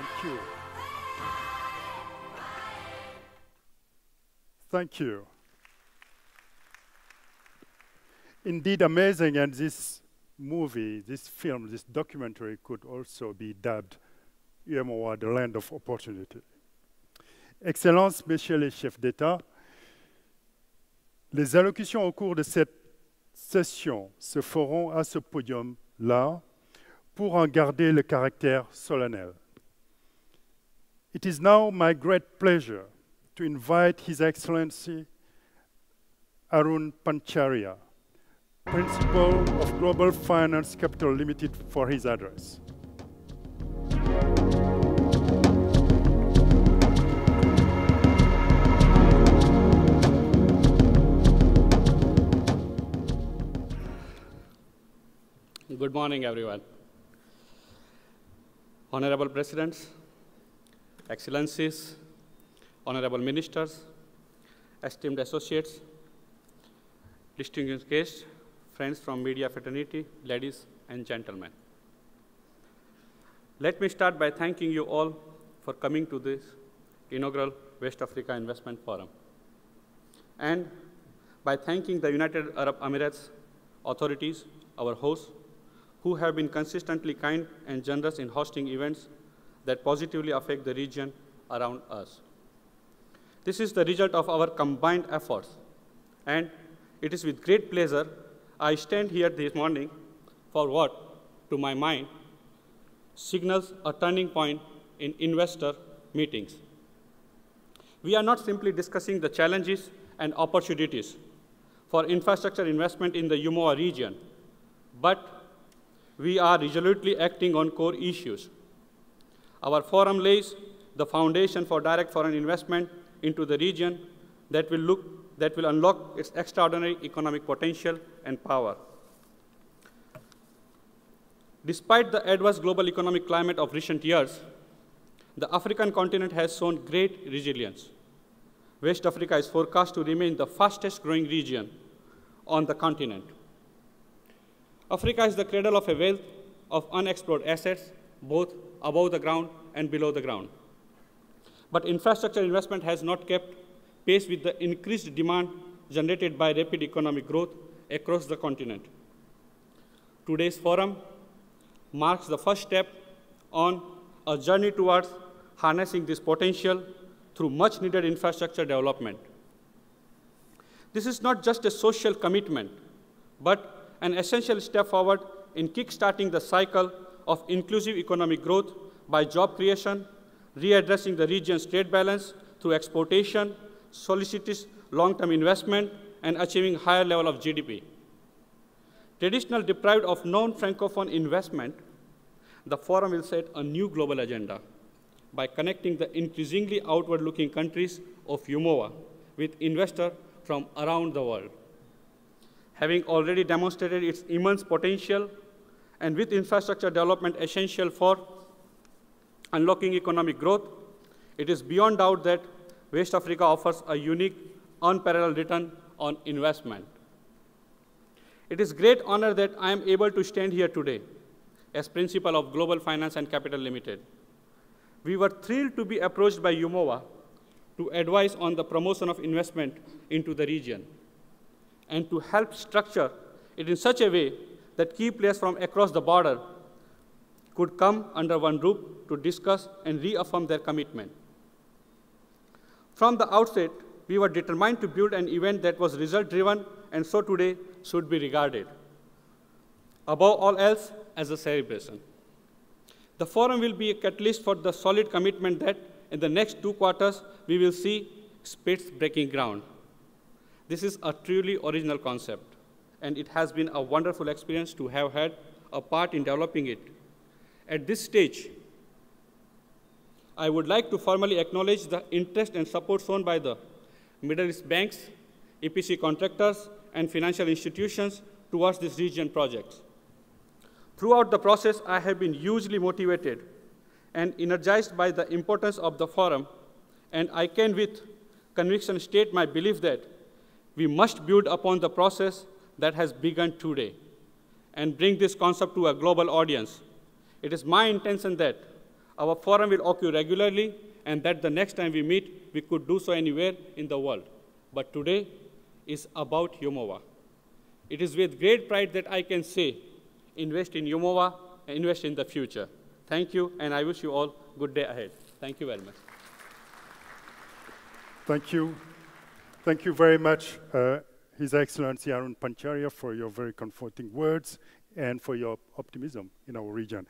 Thank you. Thank you. Indeed amazing, and this movie, this film, this documentary could also be dubbed UEMOA, the land of opportunity. Excellences, messieurs les chefs d'État, les allocutions au cours de cette session se feront à ce podium-là pour en garder le caractère solennel. It is now my great pleasure to invite His Excellency Arun Panchariya, Principal of Global Finance Capital Limited, for his address. Good morning, everyone. Honorable Presidents, Excellencies, Honorable Ministers, esteemed associates, distinguished guests, friends from media fraternity, ladies and gentlemen. Let me start by thanking you all for coming to this inaugural West Africa Investment Forum, and by thanking the United Arab Emirates authorities, our hosts, who have been consistently kind and generous in hosting events that positively affect the region around us. This is the result of our combined efforts, and it is with great pleasure I stand here this morning for what, to my mind, signals a turning point in investor meetings. We are not simply discussing the challenges and opportunities for infrastructure investment in the UEMOA region, but we are resolutely acting on core issues. Our forum lays the foundation for direct foreign investment into the region that will unlock its extraordinary economic potential and power. Despite the adverse global economic climate of recent years, the African continent has shown great resilience. West Africa is forecast to remain the fastest growing region on the continent. Africa is the cradle of a wealth of unexplored assets, both above the ground and below the ground. But infrastructure investment has not kept pace with the increased demand generated by rapid economic growth across the continent. Today's forum marks the first step on a journey towards harnessing this potential through much-needed infrastructure development. This is not just a social commitment, but an essential step forward in kickstarting the cycle of inclusive economic growth by job creation, readdressing the region's trade balance through exportation, solicitous long-term investment, and achieving higher level of GDP. Traditional deprived of non-Francophone investment, the forum will set a new global agenda by connecting the increasingly outward-looking countries of UEMOA with investors from around the world. Having already demonstrated its immense potential, and with infrastructure development essential for unlocking economic growth, it is beyond doubt that West Africa offers a unique, unparalleled return on investment. It is great honor that I am able to stand here today as Principal of Global Finance and Capital Limited. We were thrilled to be approached by UEMOA to advise on the promotion of investment into the region, and to help structure it in such a way that key players from across the border could come under one roof to discuss and reaffirm their commitment. From the outset, we were determined to build an event that was result-driven, and so today should be regarded, above all else, as a celebration. The forum will be a catalyst for the solid commitment that in the next 2 quarters, we will see Spitz breaking ground. This is a truly original concept, and it has been a wonderful experience to have had a part in developing it. At this stage, I would like to formally acknowledge the interest and support shown by the Middle East banks, EPC contractors, and financial institutions towards this region projects. Throughout the process, I have been hugely motivated and energized by the importance of the forum, and I can with conviction state my belief that we must build upon the process that has begun today and bring this concept to a global audience. It is my intention that our forum will occur regularly, and that the next time we meet, we could do so anywhere in the world. But today is about UEMOA. It is with great pride that I can say, invest in UEMOA and invest in the future. Thank you, and I wish you all good day ahead. Thank you very much. Thank you. Thank you very much, His Excellency Arun Panchariya, for your very comforting words and for your optimism in our region.